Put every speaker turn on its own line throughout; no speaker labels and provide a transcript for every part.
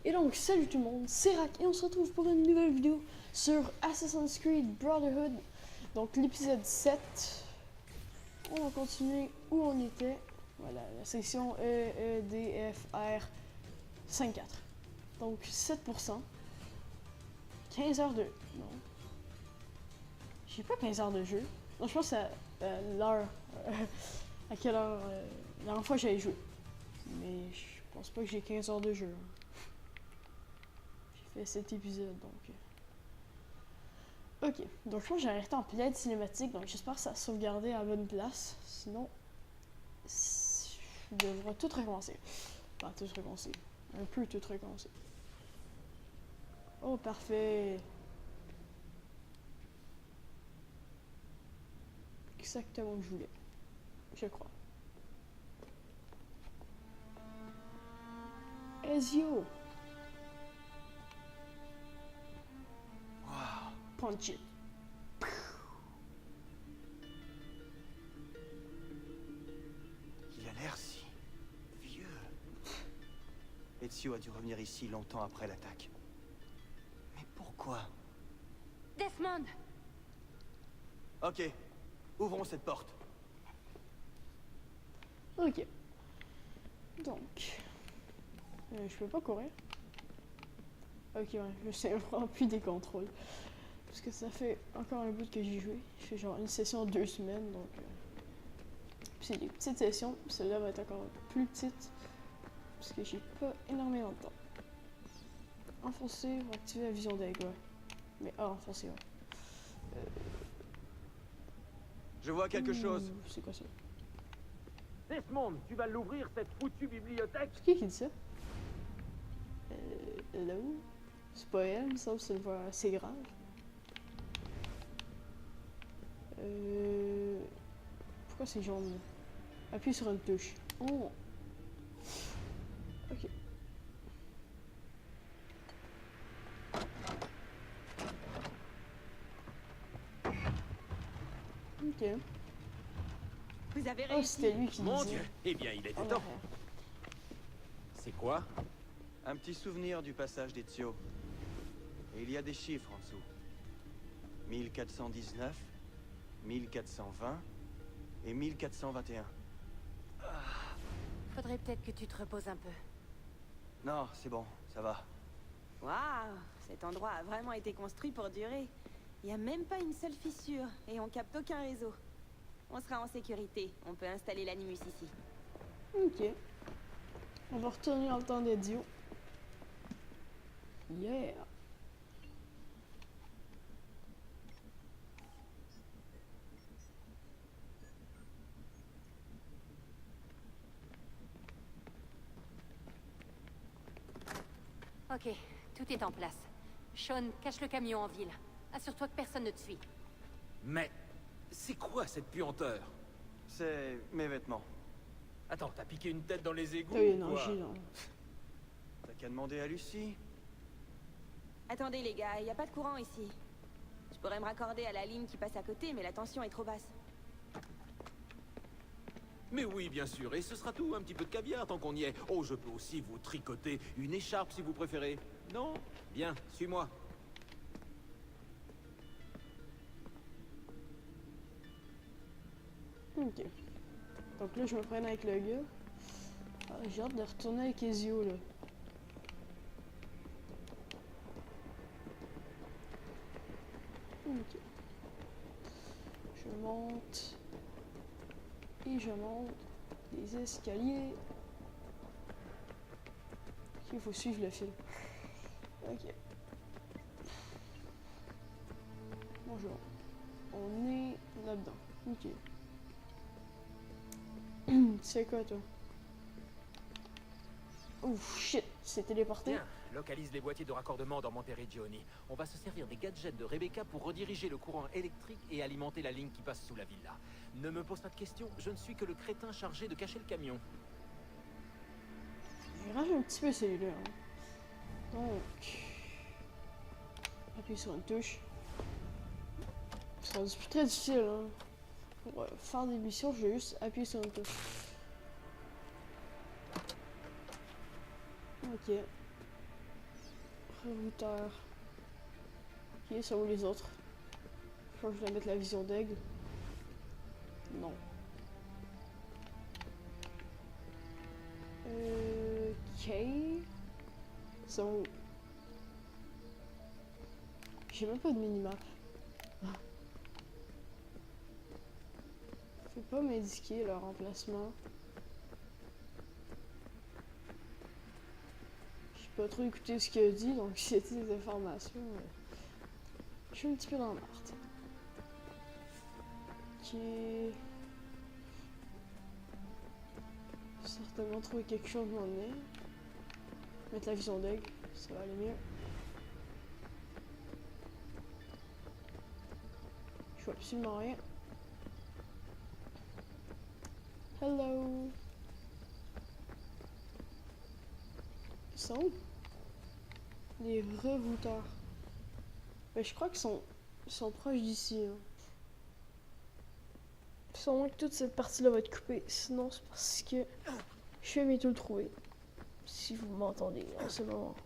Et donc, salut tout le monde, c'est Rack et on se retrouve pour une nouvelle vidéo sur Assassin's Creed Brotherhood. Donc, l'épisode 7. On va continuer où on était. Voilà, la section EEDFR 5.4. Donc, 7%. 15 heures de... Non. J'ai pas 15 heures de jeu. Non, je pense que c'est l'heure... à quelle heure... la dernière fois que j'avais joué. Mais je pense pas que j'ai 15 heures de jeu. J'ai fait 7 épisodes, donc... Ok, donc je pense que j'ai arrêté en pleine cinématique, donc j'espère que ça a sauvegardé à la bonne place. Sinon, je devrais tout recommencer. Enfin, tout recommencer. Un peu tout recommencer. Oh, parfait. Exactement ce que je voulais. Je crois. Ezio.
Wow.
Punch it.
Il a l'air si vieux. Ezio a dû revenir ici longtemps après l'attaque. Mais pourquoi?
Desmond!
Ok, ouvrons cette porte.
Ok. Donc... je peux pas courir. Ok, ouais, je sais vraiment plus des contrôles. Parce que ça fait encore un bout que j'ai joué. Je fais genre une session 2 semaines, donc... Puis c'est des petites sessions. Celle-là va être encore plus petite. Parce que j'ai pas énormément de temps. Enfoncer pour activer la vision d'aigle, ouais. Mais enfoncer, ouais.
Je vois quelque chose.
C'est quoi ça?
Desmond, tu vas l'ouvrir, cette foutue bibliothèque?
C'est qui dit ça? Hello? C'est pas elle, il me semble que c'est une voix assez grave. Pourquoi c'est jaune là? Appuie sur une touche. Oh! Ok. Ok.
Vous avez
Oh,
réussi.
c'était lui qui
Mon
disait.
Dieu! Eh bien, il était
En
temps.
arrière.
C'est quoi?
Un petit souvenir du passage d'Ezio. Et il y a des chiffres en dessous. 1419, 1420 et 1421.
Faudrait peut-être que tu te reposes un peu.
Non, c'est bon, ça va.
Waouh! Cet endroit a vraiment été construit pour durer. Il n'y a même pas une seule fissure et on capte aucun réseau. On sera en sécurité. On peut installer l'animus ici.
Ok. On va retourner dans le temps d'Ezio. Yeah!
Ok, tout est en place. Sean, cache le camion en ville. Assure-toi que personne ne te suit.
Mais c'est quoi cette puanteur?
C'est mes vêtements.
Attends, t'as piqué une tête dans les égouts
T'as eu
ou
une
quoi?
angine, hein.
T'as qu'à demander à Lucie.
Attendez les gars, il n'y a pas de courant ici. Je pourrais me raccorder à la ligne qui passe à côté, mais la tension est trop basse.
Mais oui, bien sûr, et ce sera tout, un petit peu de caviar tant qu'on y est. Oh, je peux aussi vous tricoter une écharpe si vous préférez. Non? Bien, suis-moi.
Ok. Donc là, je me prenne avec le gars. Ah, j'ai hâte de retourner avec Ezio, là. Ok. Je monte. Et je monte les escaliers. Ok, il faut suivre le fil. Ok. Bonjour. On est là-dedans. Ok. C'est quoi, toi? Ouf, shit, c'est téléporté.
Tiens, localise les boîtiers de raccordement dans Monteriggioni. On va se servir des gadgets de Rebecca pour rediriger le courant électrique et alimenter la ligne qui passe sous la villa. Ne me pose pas de questions, je ne suis que le crétin chargé de cacher le camion.
Je range un petit peu celui-là. Hein. Donc... appuyer sur une touche. C'est rendu plus très difficile, hein. Pour faire des missions, je vais juste appuyer sur une touche. Ok. Rerouteur. Ok, ça où les autres? Je crois que je vais mettre la vision d'aigle. Non. Ok. Ça où? J'ai même pas de minimap. Faut pas m'indiquer leur emplacement. J'ai pas trop écouté ce qu'il a dit, donc c'était des informations. Je suis un petit peu dans la merde. Ok. Certainement trouver quelque chose de mon nez. Mettre la vision d'aigle, ça va aller mieux. Je vois absolument rien. Hello. Ils sont où? Les rerouteurs. Ben, je crois qu'ils sont proches d'ici. Hein. Sûrement que toute cette partie-là va être coupée. Sinon, c'est parce que je vais bientôt le trouver. Si vous m'entendez en ce moment.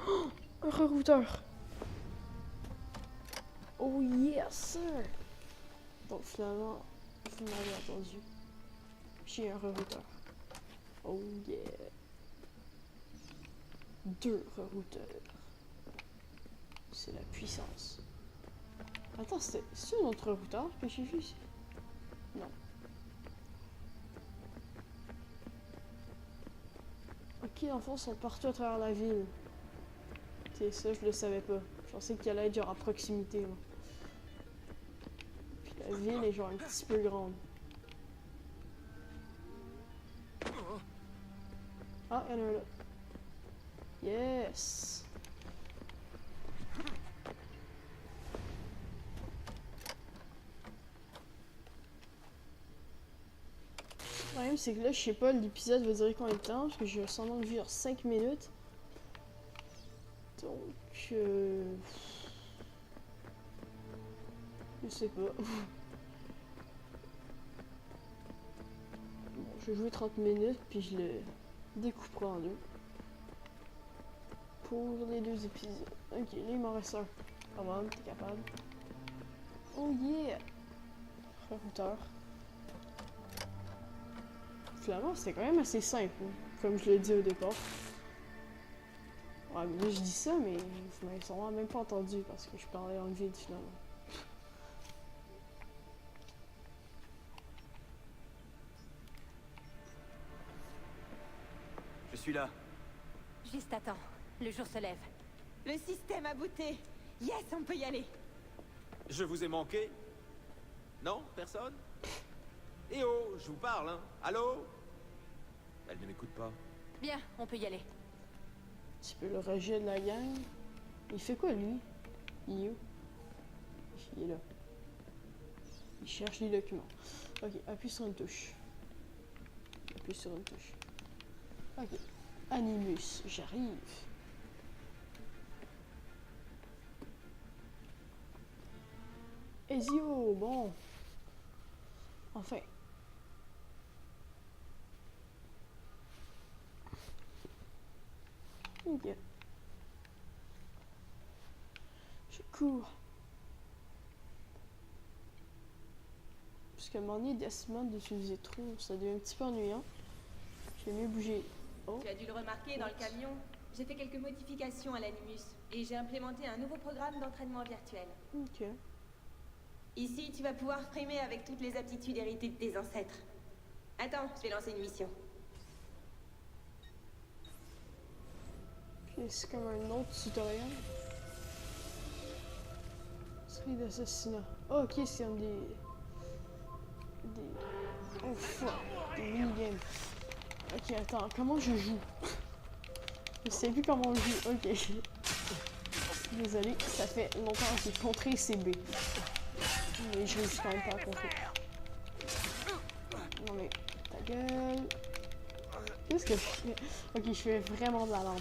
Oh, un rerouteur. Oh yes, sir. Donc finalement, vous m'avez entendu. J'ai un rerouteur. Oh yeah. 2 rerouteurs. C'est la puissance. Attends, c'est un autre routeur que j'ai vu ici? Non. Ok, en fait, ils sont partout à travers la ville. C'est ça, je le savais pas. Je pensais qu'il allait être genre à proximité. Moi. Puis la ville est genre un petit peu grande. Ah, il y en a un là. Yes! Le problème, c'est que là, je sais pas, l'épisode va durer combien de temps, parce que j'ai seulement vu 5 minutes. Donc, je sais pas. Bon, je vais jouer 30 minutes, puis je le découperai en deux. Pour les 2 épisodes. Ok, là, il m'en reste un. Comment, t'es capable? Oh yeah! Rerouteur. Finalement, c'était quand même assez simple, hein, comme je l'ai dit au départ. Ouais, mais là, je dis ça, mais vous m'avez sûrement même pas entendu parce que je parlais en vide finalement.
Je suis là.
Juste attends, le jour se lève. Le système a booté. Yes, on peut y aller.
Je vous ai manqué? Non? Personne? Eh oh, je vous parle, hein? Allô? Elle ne m'écoute pas.
Bien, on peut y aller.
Un petit peu le rejet de la gang. Il fait quoi lui? Il est où? Il est là. Il cherche les documents. Ok, appuie sur une touche. Appuie sur une touche. Ok. Animus, j'arrive. Ezio, bon. Enfin. Ok. Je cours. Parce qu'à un moment donné, Desmond d'utiliser trop, ça devient un petit peu ennuyant. J'ai mieux bouger. Oh.
Tu as dû le remarquer dans le camion. J'ai fait quelques modifications à l'Animus et j'ai implémenté un nouveau programme d'entraînement virtuel.
Ok.
Ici, tu vas pouvoir framer avec toutes les aptitudes héritées de tes ancêtres. Attends, je vais lancer une mission.
Ok, c'est comme un autre tutoriel. Série d'assassinats. Oh, ok, c'est comme des... Oh fuck, des minigames. Ok, attends, comment je joue? Je sais plus comment on joue. Ok. Désolé, ça fait longtemps que j'ai contré CB. Mais je réussis quand même pas à contrer. Non mais, ta gueule. Qu'est-ce que je fais? Ok, je fais vraiment de la lampe.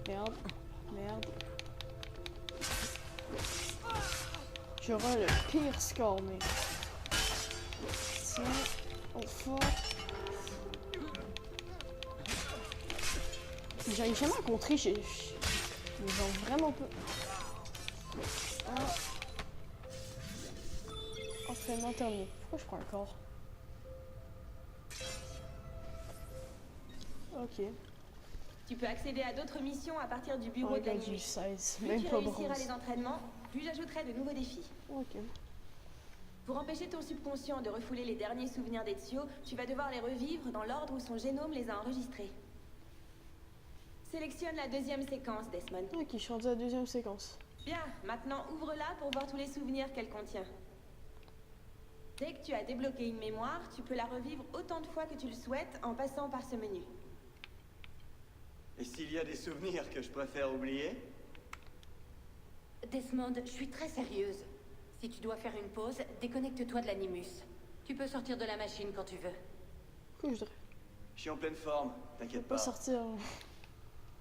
Merde, merde. J'aurai le pire score, mais... Tiens, on fuck. J'arrive jamais à contrer, j'ai genre vraiment peu. Ah. Entraînement terminé. Pourquoi je prends un corps? Ok.
Tu peux accéder à d'autres missions à partir du
Oh,
bureau de
regarde, j'ai eu
l'Animus.
16,
Plus
même
tu
pas
réussiras
bronze.
les entraînements, plus j'ajouterai de nouveaux défis.
Ok.
Pour empêcher ton subconscient de refouler les derniers souvenirs d'Ezio, tu vas devoir les revivre dans l'ordre où son génome les a enregistrés. Sélectionne la deuxième séquence, Desmond.
Ok, je suis rendu à la deuxième séquence.
Bien, maintenant ouvre-la pour voir tous les souvenirs qu'elle contient. Dès que tu as débloqué une mémoire, tu peux la revivre autant de fois que tu le souhaites en passant par ce menu.
Et s'il y a des souvenirs que je préfère oublier?
Desmond, je suis très sérieuse. Si tu dois faire une pause, déconnecte-toi de l'animus. Tu peux sortir de la machine quand tu veux.
Pourquoi je devrais
Je suis en pleine forme, t'inquiète
pas
pas.
sortir?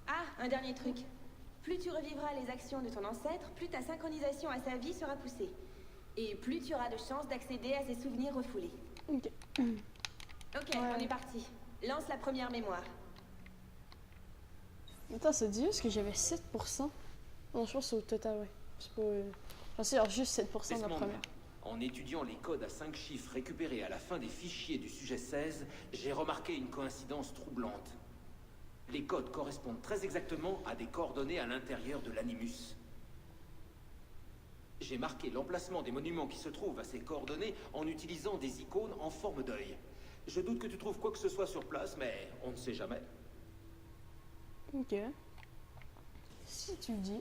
Ah, un dernier truc. Plus tu revivras les actions de ton ancêtre, plus ta synchronisation à sa vie sera poussée. Et plus tu auras de chances d'accéder à ses souvenirs refoulés.
Ok.
Ok, on est parti. Lance la première mémoire.
Attends, ça dit juste que j'avais 7%. Non, je pense que c'est au total, ouais. C'est pas... Je pensais avoir juste 7% de la
Desmond,
première.
en étudiant les codes à 5 chiffres récupérés à la fin des fichiers du sujet 16, j'ai remarqué une coïncidence troublante. Les codes correspondent très exactement à des coordonnées à l'intérieur de l'animus. J'ai marqué l'emplacement des monuments qui se trouvent à ces coordonnées en utilisant des icônes en forme d'œil. Je doute que tu trouves quoi que ce soit sur place, mais on ne sait jamais.
Ok. Si tu le dis.